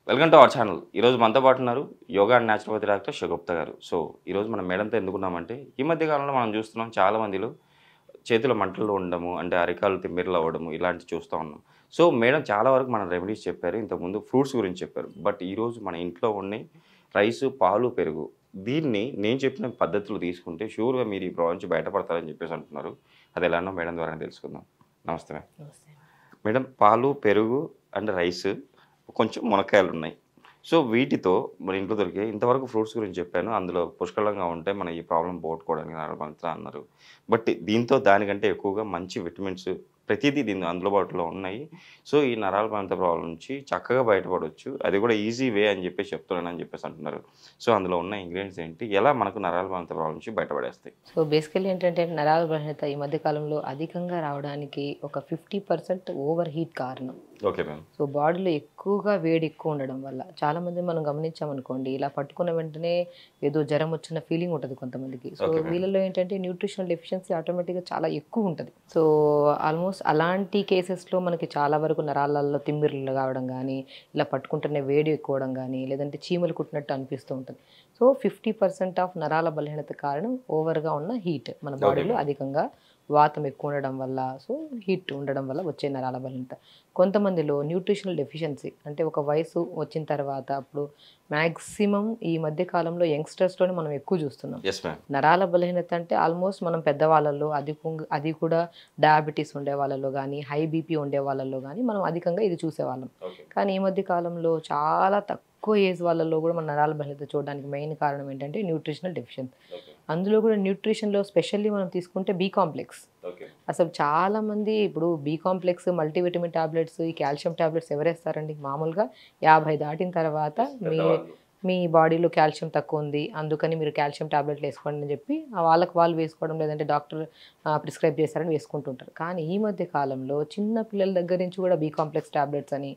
Welcome to our channel. ఈరోజు మనతో పాటు ఉన్నారు yoga and naturopathy doctor Shagufta గారు. సో ఈరోజు మనం మేడంతో ఎందుకున్నామంటే ఈ మధ్య కాలంలో మనం చూస్తున్నాం చాలా మందిలో చేతుల మంటలు ఉండడము, అంటే అరికాలు తిమ్మిర్లు అవ్వడము ఇలాంటివి చూస్తూ ఉన్నాం. సో మేడం చాలా వరకు మన రెమెడీస్ చెప్పారు. ఇంతకుముందు ఫ్రూట్స్ గురించి చెప్పారు. బట్ ఈరోజు మన ఇంట్లో ఉండే రైసు, పాలు, పెరుగు దీన్ని నేను చెప్పిన పద్ధతులు తీసుకుంటే షూర్‌గా మీరు ఈ ప్రాబ్లమ్ నుంచి బయటపడతారని చెప్పేసి అంటున్నారు. అది ఎలానో మేడం ద్వారానే తెలుసుకుందాం. నమస్తే మేడం. నమస్తే. మేడం పాలు, పెరుగు అండ్ రైస్ కొంచెం మునక్కాయలున్నాయి. సో, వీటితో మన ఇంట్లో దొరికే ఇంతవరకు ఫ్రూట్స్ గురించి చెప్పాను. అందులో పుష్కలంగా ఉంటాయి. మన ఈ ప్రాబ్లమ్ పోగొట్టుకోవడానికి నడమంతా అన్నారు. బట్ దీంతో దానికంటే ఎక్కువగా మంచి విటమిన్స్ ప్రతీదీ అందుబాటులో ఉన్నాయి. సో, ఈ నరాల ప్రాంత ప్రాబ్లమ్ నుంచి చక్కగా బయటపడొచ్చు. అది కూడా ఈజీ వే అని చెప్పేసి చెప్తున్నానని చెప్పేసి అంటున్నారు. సో, అందులో ఉన్న ఇంగ్రీడియెంట్స్ ఏంటి? ఎలా మనకు నరాల ప్రాంత ప్రాబ్లమ్ నుంచి బయటపడేస్తాయి? సో బేసికల్లీ ఏంటంటే నరాల బలహీనత ఈ మధ్య కాలంలో అధికంగా రావడానికి ఒక 50% ఓవర్ హీట్ కారణం. Okay ma'am. సో బాడీలో ఎక్కువగా వేడి ఎక్కువ ఉండడం వల్ల చాలామంది మనం గమనించామనుకోండి, ఇలా పట్టుకున్న వెంటనే ఏదో జ్వరం వచ్చిన ఫీలింగ్ ఉంటుంది కొంతమందికి. So okay ma'am. వీళ్ళలో ఏంటంటే న్యూట్రిషనల్ డెఫిషియన్సీ ఆటోమేటిక్గా చాలా ఎక్కువ ఉంటుంది. సో ఆల్మోస్ట్ అలాంటి కేసెస్లో మనకి చాలా వరకు నరాలలో తిమ్మిర్లు కావడం కానీ, ఇలా పట్టుకుంటేనే వేడి ఎక్కువడం కానీ, లేదంటే చీమలు కుట్టినట్టు అనిపిస్తూ ఉంటుంది. సో 50% ఆఫ్ నరాల బలహీనత కారణం ఓవర్గా ఉన్న హీట్ మన బాడీలో అధికంగా వాతం ఎక్కువ ఉండడం వల్ల, సో హీట్ ఉండడం వల్ల వచ్చే నరాల బలహీనత. కొంతమందిలో న్యూట్రిషనల్ డెఫిషియన్సీ అంటే ఒక వయసు వచ్చిన తర్వాత అప్పుడు మ్యాక్సిమం ఈ మధ్య కాలంలో యంగ్స్టర్స్లోనే మనం ఎక్కువ చూస్తున్నాం యెస్ మ్యామ్. నరాల బలహీనత. అంటే ఆల్మోస్ట్ మనం పెద్దవాళ్ళలో అది కూడా డయాబెటీస్ ఉండే వాళ్ళలో కానీ, హై బీపీ ఉండే వాళ్ళలో కానీ మనం అధికంగా ఇది చూసేవాళ్ళం. ఓకే. కానీ ఈ మధ్య కాలంలో చాలా తక్కువ ఏజ్ వాళ్ళలో కూడా మన నరాల బలహీనత చూడడానికి మెయిన్ కారణం ఏంటంటే న్యూట్రిషనల్ డెఫిషియన్సీ. ఓకే. అందులో కూడా న్యూట్రిషన్లో స్పెషల్లీ మనం తీసుకుంటే బి కాంప్లెక్స్. ఓకే. అసలు చాలామంది ఇప్పుడు బి కాంప్లెక్స్, మల్టీవిటమిన్ టాబ్లెట్స్, ఈ కాల్షియం టాబ్లెట్స్ ఎవరేస్తారండి? మామూలుగా 50 దాటిన తర్వాత పెద్దవాళ్ళు. మీ బాడీలో కాల్షియం తక్కువ ఉంది, అందుకని మీరు కాల్షియం టాబ్లెట్లు వేసుకోండి అని చెప్పి వాళ్ళకి వాళ్ళు వేసుకోవడం, లేదంటే డాక్టర్ ప్రిస్క్రైబ్ చేశారని వేసుకుంటుంటారు. కానీ ఈ మధ్య కాలంలో చిన్న పిల్లల దగ్గర నుంచి కూడా బి కాంప్లెక్స్ టాబ్లెట్స్ అని,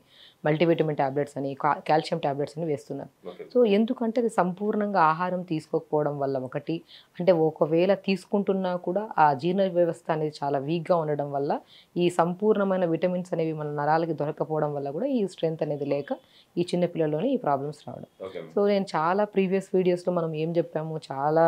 మల్టీవిటమిన్ టాబ్లెట్స్ అని, కాల్షియం టాబ్లెట్స్ అని వేస్తున్నారు. ఓకే. సో ఎందుకంటే అది సంపూర్ణంగా ఆహారం తీసుకోకపోవడం వల్ల ఒకటి, అంటే ఒకవేళ తీసుకుంటున్నా కూడా ఆ జీర్ణ వ్యవస్థ అనేది చాలా వీక్గా ఉండడం వల్ల, ఈ సంపూర్ణమైన విటమిన్స్ అనేవి మన నరాలకి దొరకపోవడం వల్ల కూడా ఈ స్ట్రెంత్ అనేది లేక ఈ చిన్న పిల్లల్లోనే ఈ ప్రాబ్లమ్స్ రావడం. ఓకే. సో నేను చాలా ప్రీవియస్ వీడియోస్లో మనం ఏం చెప్పాము, చాలా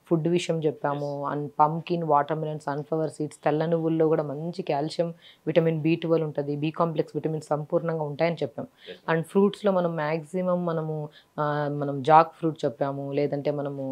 ఫుడ్ విషయం చెప్పాము. And pumpkin, water melon, sunflower seeds, తెల్ల నువ్వుల్లో కూడా మంచి కాల్షియం, విటమిన్ B12 ఉంటుంది, బి కాంప్లెక్స్ విటమిన్స్ సంపూర్ణంగా ఉంటాయని చెప్పాం. అండ్ ఫ్రూట్స్లో మనం మ్యాక్సిమం మనం జాక్ ఫ్రూట్ చెప్పాము, లేదంటే మనము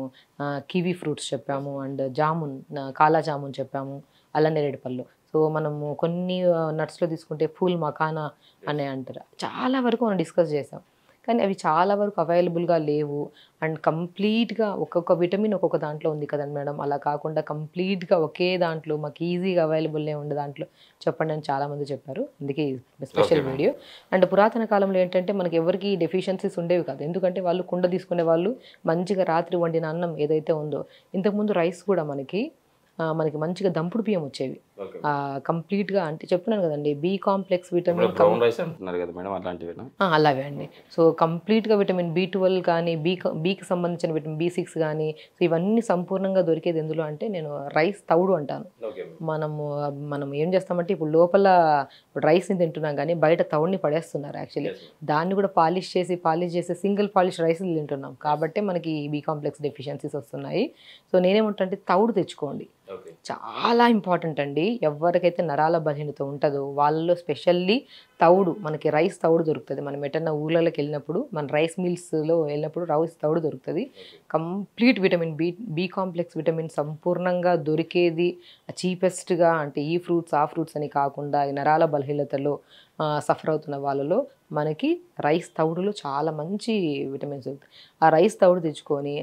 కివీ ఫ్రూట్స్ చెప్పాము, అండ్ జామున్, కాలా జామున్ చెప్పాము, అల్లనేరేడు పళ్ళు. సో మనము కొన్ని నట్స్లో తీసుకుంటే ఫూల్ మకానా అని అంటారు. చాలా వరకు మనం డిస్కస్ చేసాం. కానీ అవి చాలా వరకు అవైలబుల్గా లేవు. అండ్ కంప్లీట్గా ఒక్కొక్క విటమిన్ ఒక్కొక్క దాంట్లో ఉంది కదండి మేడం, అలా కాకుండా కంప్లీట్గా ఒకే దాంట్లో మాకు ఈజీగా అవైలబుల్నే ఉండే దాంట్లో చెప్పండి అని చాలామంది చెప్పారు. అందుకే స్పెషల్ Okay, వీడియో. అండ్ పురాతన కాలంలో ఏంటంటే మనకి ఎవరికి డెఫిషియన్సీస్ ఉండేవి కాదు. ఎందుకంటే వాళ్ళు కుండ తీసుకునే వాళ్ళు, మంచిగా రాత్రి వండిన అన్నం ఏదైతే ఉందో, ఇంతకుముందు రైస్ కూడా మనకి మంచిగా దంపుడు బియ్యం వచ్చేవి. ఓకే. కంప్లీట్గా అంటే చెప్తున్నాను కదండి, బి కాంప్లెక్స్ ఇప్పుడు విటమిన్ బ్రౌన్ రైస్ అంటున్నారు కదా మేడం, అలాంటివేనా? అలాగే అండి. సో కంప్లీట్గా విటమిన్ B12 కానీ, బీకి సంబంధించిన విటమిన్ B6 కానీ, సో ఇవన్నీ సంపూర్ణంగా దొరికేది ఎందులో అంటే నేను రైస్ తౌడు అంటాను. ఓకే. మనం ఏం చేస్తామంటే ఇప్పుడు లోపల రైస్ని తింటున్నాం కానీ బయట తౌడుని పడేస్తున్నారు యాక్చువల్లీ. దాన్ని కూడా పాలిష్ చేసి సింగిల్ పాలిష్ రైస్ తింటున్నాం కాబట్టి మనకి బి కాంప్లెక్స్ డెఫిషియన్సీస్ వస్తున్నాయి. సో నేనేమంటే తౌడు తెచ్చుకోండి, ఓకే. చాలా ఇంపార్టెంట్ అండి. ఎవరికైతే నరాల బలహీనత ఉంటుందో వాళ్ళలో స్పెషల్లీ తౌడు, మనకి రైస్ తౌడు దొరుకుతుంది. మనం ఎటన్నా ఊళ్ళలోకి వెళ్ళినప్పుడు, మన రైస్ మిల్స్లో వెళ్ళినప్పుడు రైస్ తౌడు దొరుకుతుంది. Complete vitamin B complex vitamin సంపూర్ణంగా దొరికేది చీపెస్ట్గా. అంటే ఈ ఫ్రూట్స్ ఆ ఫ్రూట్స్ అని కాకుండా ఈ నరాల బలహీనతలో సఫర్ అవుతున్న వాళ్ళలో మనకి రైస్ తౌడులో చాలా మంచి విటమిన్స్ దొరుకుతాయి. ఆ రైస్ తౌడు తెచ్చుకొని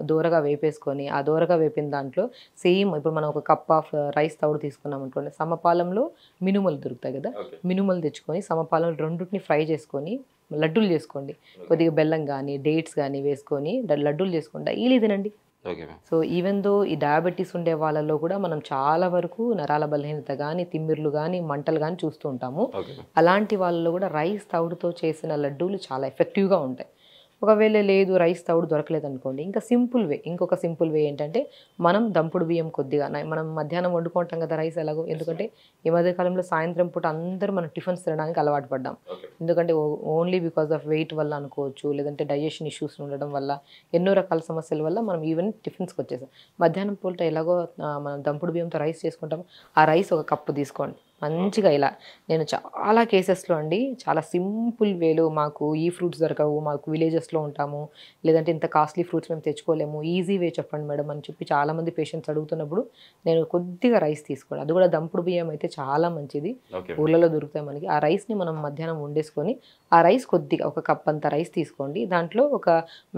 దూరగా వేపేసుకొని, ఆ దూరగా వేపిన దాంట్లో సేమ్ ఇప్పుడు మనం ఒక కప్ ఆఫ్ రైస్ తౌడు తీసుకున్నాం అనుకోండి, సమపాలంలో మినుములు దొరుకుతాయి కదా, ఓకే. మినుములు తెచ్చుకొని సమపాలంలో రెండింటిని ఫ్రై చేసుకొని లడ్డూలు చేసుకోండి. కొద్దిగా బెల్లం కానీ, డేట్స్ కానీ వేసుకొని లడ్డూలు చేసుకోండి, డైలీ తినండి. Okay ma'am. So even though ఈ డయాబెటీస్ ఉండే వాళ్ళలో కూడా మనం చాలా వరకు నరాల బలహీనత కానీ, తిమ్మిర్లు కానీ, మంటలు కానీ చూస్తూ ఉంటాము. Okay ma'am. అలాంటి వాళ్ళలో కూడా రైస్ తౌడుతో చేసిన లడ్డూలు చాలా ఎఫెక్టివ్గా ఉంటాయి. ఒకవేళ లేదు రైస్ తవుడు దొరకలేదు అనుకోండి, ఇంకా సింపుల్ వే, ఇంకొక సింపుల్ వే ఏంటంటే మనం దంపుడు బియ్యం కొద్దిగా మనం మధ్యాహ్నం వండుకుంటాం కదా రైస్ ఎలాగో, ఎందుకంటే ఈ మధ్య కాలంలో సాయంత్రం పూట అందరూ మనం టిఫిన్స్ తినడానికి అలవాటు పడ్డాం. ఎందుకంటే ఓన్లీ బికాస్ ఆఫ్ వెయిట్ వల్ల అనుకోవచ్చు, లేదంటే డైజెషన్ ఇష్యూస్ ఉండడం వల్ల, ఎన్నో రకాల సమస్యల వల్ల మనం ఈవెన్ టిఫిన్స్కి వచ్చేసాం. మధ్యాహ్నం పూట ఎలాగో మనం దంపుడు బియ్యంతో రైస్ చేసుకుంటాం, ఆ రైస్ ఒక కప్పు తీసుకోండి మంచిగా ఇలా. నేను చాలా కేసెస్లో అండి చాలా సింపుల్ వేలో, మాకు ఈ ఫ్రూట్స్ దొరకవు, మాకు విలేజెస్లో ఉంటాము, లేదంటే ఇంత కాస్ట్లీ ఫ్రూట్స్ మేము తెచ్చుకోలేము, ఈజీ వే చెప్పండి మేడం అని చెప్పి చాలామంది పేషెంట్స్ అడుగుతున్నప్పుడు నేను కొద్దిగా రైస్ తీసుకోండి, అది కూడా దంపుడు బియ్యం అయితే చాలా మంచిది, ఊళ్ళలో దొరుకుతాయి మనకి. ఆ రైస్ని మనం మధ్యాహ్నం వండేసుకొని ఆ రైస్ కొద్దిగా ఒక కప్ అంత రైస్ తీసుకోండి, దాంట్లో ఒక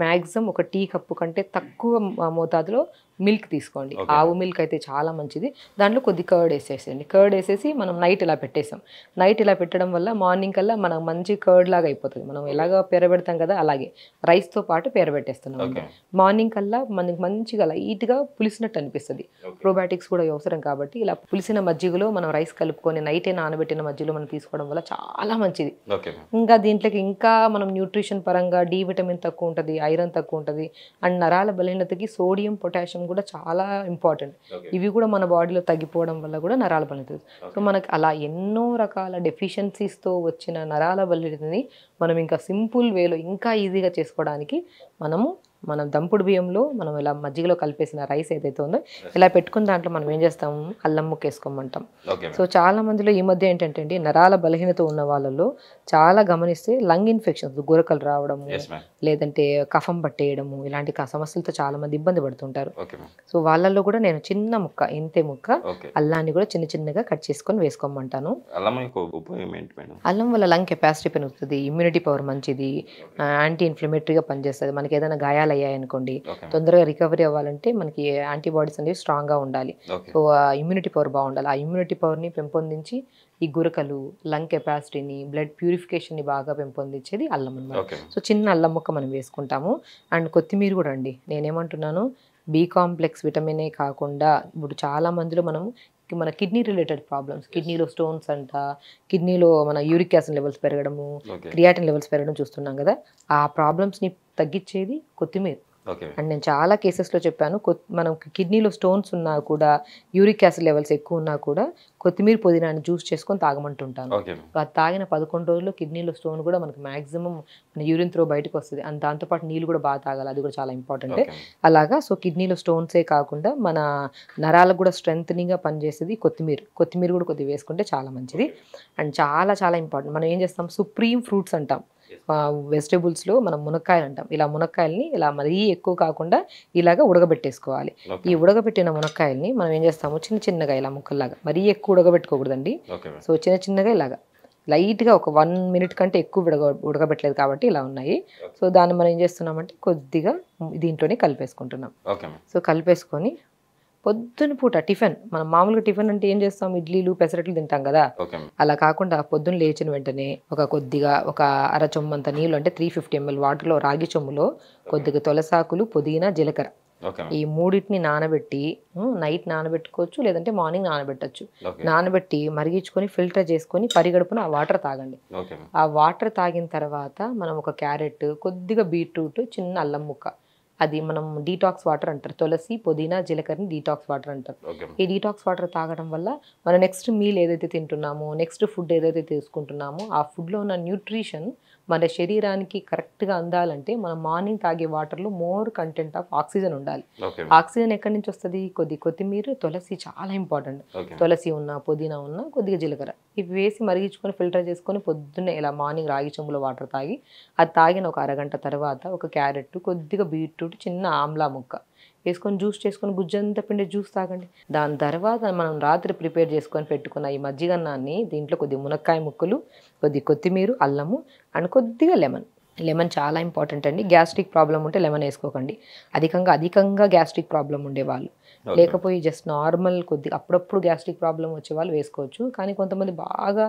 మ్యాక్సిమం ఒక టీ కప్పు కంటే తక్కువ మోతాదులో మిల్క్ తీసుకోండి. ఆవు మిల్క్ అయితే చాలా మంచిది. దాంట్లో కొద్ది కర్డ్ వేసేసేయండి. కర్డ్ వేసేసి మనం నైట్ ఇలా పెట్టేసాం. నైట్ ఇలా పెట్టడం వల్ల మార్నింగ్ కల్లా మనం మంచి కర్డ్ లాగా అయిపోతుంది. మనం ఎలాగ పెరబెడతాం కదా అలాగే రైస్తో పాటు పెరబెట్టేస్తున్నాం. మార్నింగ్ కల్లా మనకి మంచిగా లైట్గా పులిసినట్టు అనిపిస్తుంది. ప్రోబయాటిక్స్ కూడా అవసరం కాబట్టి ఇలా పులిసిన మజ్జిగలో మనం రైస్ కలుపుకొని నైటే నానబెట్టిన మజ్జిగలో మనం తీసుకోవడం వల్ల చాలా మంచిది. ఇంకా దీంట్లోకి ఇంకా మనం న్యూట్రిషన్ పరంగా డి విటమిన్ తక్కువ ఉంటుంది, ఐరన్ తక్కువ ఉంటుంది, అండ్ నరాల బలహీనతకి సోడియం పొటాషియం కూడా చాలా ఇంపార్టెంట్. ఇవి కూడా మన బాడీలో తగ్గిపోవడం వల్ల కూడా నరాల బలహీనత. సో మనకి అలా ఎన్నో రకాల డెఫిషియన్సీస్తో వచ్చిన నరాల బలహీనతని మనం ఇంకా సింపుల్ వేలో ఇంకా ఈజీగా చేసుకోవడానికి మనం దంపుడు బియ్యంలో మనం ఇలా మజ్జిగలో కలిపేసిన రైస్ ఏదైతే ఉందో ఇలా పెట్టుకున్న దాంట్లో మనం ఏం చేస్తాము, అల్లం ముక్క వేసుకోమంటాం. సో చాలా మందిలో ఈ మధ్య ఏంటంటే అండి నరాల బలహీనత ఉన్న వాళ్ళలో చాలా గమనిస్తే లంగ్ ఇన్ఫెక్షన్స్, గురకలు రావడము, లేదంటే కఫం పట్టేయడము, ఇలాంటి సమస్యలతో చాలా మంది ఇబ్బంది పడుతుంటారు. సో వాళ్ళల్లో కూడా నేను చిన్న ముక్క, ఇంతే ముక్క అల్లాన్ని కూడా చిన్న చిన్నగా కట్ చేసుకొని వేసుకోమంటాను. అల్లం వల్ల లంగ్ కెపాసిటీ పెరుగుతుంది, ఇమ్యూనిటీ పవర్ మంచిది, యాంటీ ఇన్ఫ్లమేటరీగా పనిచేస్తుంది. మనకి ఏదైనా గాయాలు అయ్యాయనుకోండి తొందరగా రికవరీ అవ్వాలంటే మనకి యాంటీబాడీస్ అనేవి స్ట్రాంగ్గా ఉండాలి. సో ఇమ్యూనిటీ పవర్ బాగుండాలి. ఆ ఇమ్యూనిటీ పవర్ని పెంపొందించి ఈ గురకలు, లంగ్ కెపాసిటీని, బ్లడ్ ప్యూరిఫికేషన్ని బాగా పెంపొందించేది అల్లం అన్నమాట. సో చిన్న అల్లం ముక్క మనం వేసుకుంటాము. అండ్ కొత్తిమీర కూడా అండి, నేనేమంటున్నాను బి కాంప్లెక్స్ విటమినే కాకుండా ఇప్పుడు చాలా మందిలో మన కిడ్నీ రిలేటెడ్ ప్రాబ్లమ్స్, కిడ్నీలో స్టోన్స్ అంట, కిడ్నీలో మన యూరిక్ యాసిడ్ లెవెల్స్ పెరగడము, క్రియాటిన్ లెవెల్స్ పెరగడం చూస్తున్నాం కదా, ఆ ప్రాబ్లమ్స్ని తగ్గించేది కొత్తిమీర. అండ్ నేను చాలా కేసెస్లో చెప్పాను, మనం కిడ్నీలో స్టోన్స్ ఉన్నా కూడా, యూరిక్ యాసిడ్ లెవెల్స్ ఎక్కువ ఉన్నా కూడా కొత్తిమీర పుదీనాని జ్యూస్ చేసుకొని తాగమంటుంటాను. అది తాగిన 11 రోజుల్లో కిడ్నీలో స్టోన్ కూడా మనకి మ్యాక్సిమం మన యూరిన్ త్రో బయటకు వస్తుంది. అండ్ దాంతోపాటు నీళ్ళు కూడా బాగా తాగాలి, అది కూడా చాలా ఇంపార్టెంట్. అలాగా సో కిడ్నీలో స్టోన్సే కాకుండా మన నరాలకు కూడా స్ట్రెంథనింగ్గా పనిచేసేది కొత్తిమీర కూడా కొద్దిగా వేసుకుంటే చాలా మంచిది. అండ్ చాలా చాలా ఇంపార్టెంట్, మనం ఏం చేస్తాం సుప్రీం ఫ్రూట్స్ అంటాం వెజిటేబుల్స్లో, మనం మునక్కాయలు అంటాం. ఇలా మునక్కాయల్ని ఇలా మరీ ఎక్కువ కాకుండా ఇలాగా ఉడకబెట్టేసుకోవాలి. ఈ ఉడకబెట్టిన మునక్కాయల్ని మనం ఏం చేస్తాము చిన్న చిన్నగా ఇలా ముక్కల్లాగా, మరీ ఎక్కువ ఉడకబెట్టుకోకూడదండి. సో చిన్న చిన్నగా ఇలాగా లైట్గా ఒక 1 మినిట్ కంటే ఎక్కువ ఉడకబెట్టలేదు కాబట్టి ఇలా ఉన్నాయి. సో దాన్ని మనం ఏం చేస్తున్నామంటే కొద్దిగా దీంట్లోనే కలిపేసుకుంటున్నాం. సో కలిపేసుకొని పొద్దున పూట టిఫిన్, మనం మామూలుగా టిఫిన్ అంటే ఏం చేస్తాం, ఇడ్లీలు పెసరట్లు తింటాం కదా, అలా కాకుండా పొద్దున్న లేచిన వెంటనే ఒక అర చెంబంత నీళ్ళు, అంటే 350 ml వాటర్లో, రాగి చెంబులో కొద్దిగా తులసాకులు, పుదీనా, జీలకర్ర ఈ మూడింటిని నానబెట్టి నైట్ నానబెట్టుకోవచ్చు, లేదంటే మార్నింగ్ నానబెట్టచ్చు. నానబెట్టి మరిగించుకొని ఫిల్టర్ చేసుకొని పరిగడుపున ఆ వాటర్ తాగండి. ఆ వాటర్ తాగిన తర్వాత మనం ఒక క్యారెట్, కొద్దిగా బీట్రూట్, చిన్న అల్లం ముక్క, అది మనం డీటాక్స్ వాటర్ అంటారు. తులసి, పుదీనా, జీలకర్రని డీటాక్స్ వాటర్ అంటారు. ఈ డీటాక్స్ వాటర్ తాగడం వల్ల మన నెక్స్ట్ మీల్ ఏదైతే తింటున్నామో, నెక్స్ట్ ఫుడ్ ఏదైతే తీసుకుంటున్నామో ఆ ఫుడ్లో ఉన్న న్యూట్రిషన్ మన శరీరానికి కరెక్ట్గా అందాలంటే మనం మార్నింగ్ తాగే వాటర్లో మోర్ కంటెంట్ ఆఫ్ ఆక్సిజన్ ఉండాలి. ఆక్సిజన్ ఎక్కడి నుంచి వస్తుంది, కొత్తిమీర, తులసి చాలా ఇంపార్టెంట్. తులసి ఉన్నా, పుదీనా ఉన్నా, కొద్దిగా జీలకర్ర ఇవి వేసి మరిగించుకొని ఫిల్టర్ చేసుకొని పొద్దున్నే ఇలా మార్నింగ్ రాగి చెంబులో వాటర్ తాగి, అది తాగిన ఒక అరగంట తర్వాత ఒక క్యారెట్, కొద్దిగా బీట్రూట్, చిన్న ఆమ్లా ముక్క వేసుకొని జ్యూస్ చేసుకొని గుజ్జంతా పిండి జ్యూస్ తాగండి. దాని తర్వాత మనం రాత్రి ప్రిపేర్ చేసుకొని పెట్టుకున్న ఈ మజ్జిగన్నాన్ని దీంట్లో కొద్ది మునక్కాయ ముక్కలు, కొద్ది కొత్తిమీర, అల్లము అండ్ కొద్దిగా లెమన్ చాలా ఇంపార్టెంట్ అండి. గ్యాస్ట్రిక్ ప్రాబ్లం ఉంటే లెమన్ వేసుకోకండి. అధికంగా గ్యాస్ట్రిక్ ప్రాబ్లం ఉండేవాళ్ళు, లేకపోయి జస్ట్ నార్మల్ కొద్దిగా అప్పుడప్పుడు గ్యాస్ట్రిక్ ప్రాబ్లం వచ్చే వాళ్ళు వేసుకోవచ్చు. కానీ కొంతమంది బాగా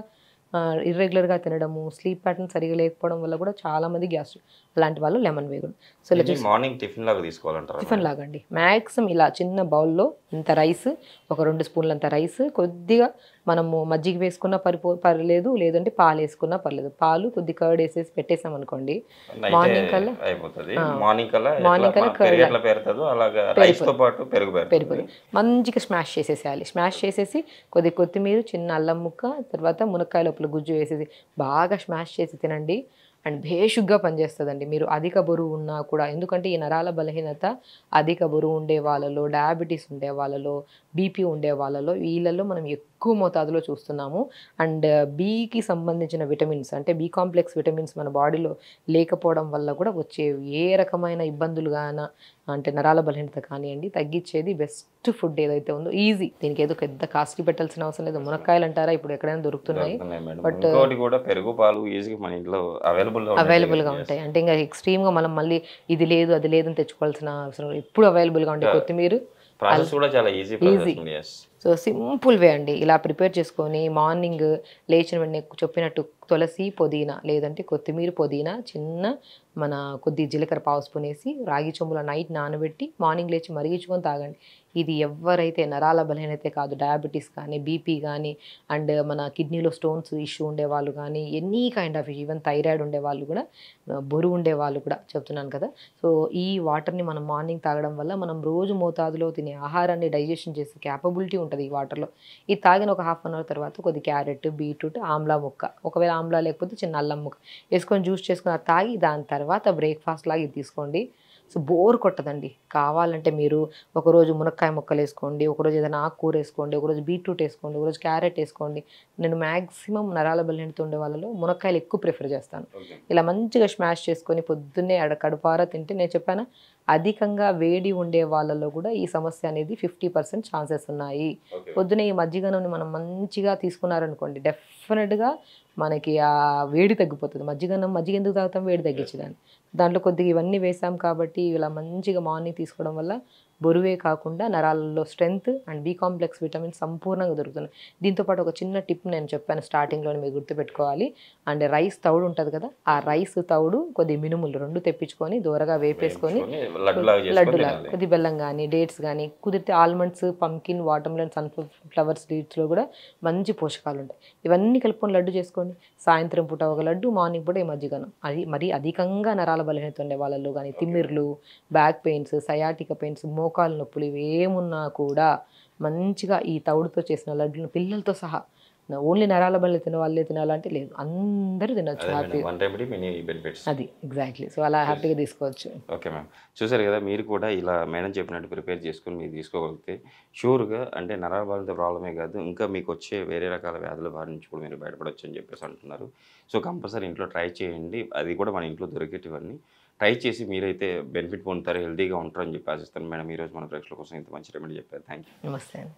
ఇర్రెగ్యులర్గా తినడము, స్లీప్ ప్యాటర్న్ సరిగా లేకపోవడం వల్ల కూడా చాలా మంది గ్యాస్ట్రిక్, అలాంటి వాళ్ళు లెమన్ వేయకూడదు. సో మార్నింగ్ టిఫిన్ లాగా తీసుకోవాలంటారు. టిఫిన్ లాగా అండి, మ్యాక్సిమం ఇలా చిన్న బౌల్లో ఇంత రైస్, ఒక 2 స్పూన్లంత రైస్, కొద్దిగా మనము మజ్జిగ వేసుకున్నా పర్లేదు, లేదంటే పాలు వేసుకున్నా పర్లేదు. పాలు కొద్ది కర్డ్ వేసేసి పెట్టేసాం అనుకోండి, మార్నింగ్ కల్లా అయిపోతుంది. మార్నింగ్ కల్లా మార్నింగ్ కల్లా పెరుగు ఎట్లా పెరుతుందో అలాగా రైస్తో పాటు పెరుగు పెరుగు మంచిగా స్మాష్ చేసేసేయాలి. స్మాష్ చేసేసి కొద్ది కొత్తిమీర, చిన్న అల్లం ముక్క, తర్వాత మునక్కాయ లోపల గుజ్జు వేసేసి బాగా స్మాష్ చేసి తినండి. అండ్ భేషుగ్గా పనిచేస్తుందండి. మీరు అధిక బరువు ఉన్నా కూడా, ఎందుకంటే ఈ నరాల బలహీనత అధిక బరువు ఉండే వాళ్ళలో, డయాబెటీస్ ఉండే వాళ్ళలో, బీపీ ఉండే వాళ్ళలో, వీళ్ళలో మనం ఎక్కువ మోతాదులో చూస్తున్నాము. అండ్ బికి సంబంధించిన విటమిన్స్, అంటే బి కాంప్లెక్స్ విటమిన్స్ మన బాడీలో లేకపోవడం వల్ల కూడా వచ్చే ఏ రకమైన ఇబ్బందులు గాన, అంటే నరాల బలహీనత కానివ్వండి, తగ్గించేది బెస్ట్ ఫుడ్ ఏదైతే ఉందో. ఈజీ, దీనికి ఏదో పెద్ద కాస్ట్లీ పెట్టాల్సిన అవసరం లేదు. మునక్కాయలు అంటారా, ఇప్పుడు ఎక్కడైనా దొరుకుతున్నాయి. బట్ కూడా పెరుగు పాలు ఈజీగా మన ఇంట్లో అవైలబుల్గా ఉంటాయి. అంటే ఇంకా ఎక్స్ట్రీమ్గా మనం మళ్ళీ ఇది లేదు అది లేదని తెచ్చుకోవాల్సిన అవసరం లేదు. ఎప్పుడు అవైలబుల్గా ఉంటాయి. కొత్తిమీర ప్రాసెస్ కూడా చాలా ఈజీ. సో సింపుల్ వే అండి. ఇలా ప్రిపేర్ చేసుకొని మార్నింగ్ లేచిన వెంటనే చెప్పినట్టు తులసి, పుదీనా, లేదంటే కొత్తిమీర, పుదీనా, చిన్న మన కొద్ది జీలకర్ర పావు స్పూన్ వేసి రాగి చెంబులో నైట్ నానబెట్టి మార్నింగ్ లేచి మరిగించుకొని తాగండి. ఇది ఎవరైతే నరాల బలహీనతే కాదు, డయాబెటీస్ కానీ, బీపీ కానీ, అండ్ మన కిడ్నీలో స్టోన్స్ ఇష్యూ ఉండేవాళ్ళు కానీ, any kind of even thyroid ఉండేవాళ్ళు కూడా, బరువు ఉండేవాళ్ళు కూడా చెప్తున్నాను కదా. సో ఈ వాటర్ని మనం మార్నింగ్ తాగడం వల్ల మనం రోజు మోతాదులో తినే ఆహారాన్ని డైజెషన్ చేసే క్యాపబిలిటీ ఉంటుంది ఈ వాటర్లో. ఇది తాగిన ఒక హాఫ్ అన్ అవర్ తర్వాత కొద్ది క్యారెట్, బీట్రూట్, ఆమ్లా ముక్క, ఒకవేళ ఆమ్లా లేకపోతే చిన్న అల్లం ముక్క వేసుకొని జ్యూస్ చేసుకొని అది తాగి దాని తర్వాత బ్రేక్ఫాస్ట్ లాగా ఇది తీసుకోండి. సో బోర్ కొట్టదండి. కావాలంటే మీరు ఒకరోజు మునక్కాయ ముక్కలు వేసుకోండి, ఒకరోజు ఏదైనా ఆకుకూర వేసుకోండి, ఒకరోజు బీట్రూట్ వేసుకోండి, ఒకరోజు క్యారెట్ వేసుకోండి. నేను మ్యాక్సిమం నరాల బలహీనత ఉండే వాళ్ళలో మునక్కాయలు ఎక్కువ ప్రిఫర్ చేస్తాను. ఇలా మంచిగా స్మాష్ చేసుకొని పొద్దున్నే కడుపారా తింటే, నేను చెప్పాను అధికంగా వేడి ఉండే వాళ్ళలో కూడా ఈ సమస్య అనేది 50% ఛాన్సెస్ ఉన్నాయి. పొద్దునే ఈ మజ్జిగను మనం మంచిగా తీసుకున్నారనుకోండి, డెఫినెట్గా మనకి ఆ వేడి తగ్గిపోతుంది. మజ్జిగ ఎందుకు తాగుతాం? వేడి తగ్గించడానికి. దాంట్లో కొద్దిగా ఇవన్నీ వేసాం కాబట్టి ఇలా మంచిగా మార్నింగ్ తీసుకోవడం వల్ల బరువే కాకుండా నరాలలో strength and B complex vitamins సంపూర్ణంగా దొరుకుతున్నాయి. దీంతోపాటు ఒక చిన్న టిప్ నేను చెప్పాను స్టార్టింగ్లో, మీరు గుర్తుపెట్టుకోవాలి. అండ్ రైస్ తౌడు ఉంటుంది కదా, ఆ రైస్ తౌడు కొద్ది మినుములు 2 తెప్పించుకొని దూరగా వేపేసుకొని లడ్డులా కొద్ది బెల్లం కానీ, డేట్స్ కానీ, కుదిరితే ఆల్మండ్స్, పంకిన్, వాటర్మెలన్, సన్ఫ్లవర్ సీడ్స్లో కూడా మంచి పోషకాలు ఉంటాయి. ఇవన్నీ కలుపుకొని లడ్డు చేసుకోండి. సాయంత్రం పూట ఒక లడ్డు, మార్నింగ్ పూట ఈ మజ్జిగను. అది మరి అధికంగా నరాల బలహీనత ఉండే వాళ్ళలో కానీ, తిమ్మిర్లు, బ్యాక్ పెయిన్స్, సయాటిక పెయిన్స్, మోకాలు నొప్పులు ఇవేమున్నా కూడా మంచిగా ఈ తౌడుతో చేసిన లడ్డులను పిల్లలతో సహా, ఓన్లీ నరాల బలహీనత తినే వాళ్ళే తినాలంటే లేదు, అందరూ తినొచ్చు హ్యాపీగా. అది ఎగ్జాక్ట్లీ. సో అలా హ్యాపీగా తీసుకోవచ్చు. ఓకే మ్యామ్, చూసారు కదా, మీరు కూడా ఇలా మేడం చెప్పినట్టు ప్రిపేర్ చేసుకుని మీరు తీసుకోగలిగితే షూర్గా అంటే నరాల బలహీనత ప్రాబ్లమే కాదు, ఇంకా మీకు వచ్చే వేరే రకాల వ్యాధుల బారి నుంచి కూడా మీరు బయటపడవచ్చు అని చెప్పేసి అంటున్నారు. సో కంపల్సరీ ఇంట్లో ట్రై చేయండి. అది కూడా మన ఇంట్లో దొరికేటివన్నీ ట్రై చేసి మీరైతే బెనిఫిట్ పొందుతారు, హెల్తీగా ఉంటారని చెప్పి ఆశిస్తాను. మేడం, ఈరోజు మన ప్రేక్షకుల కోసం ఇంత మంచి రెమెడీ చెప్పారు. Thank you. నమస్తే అండి.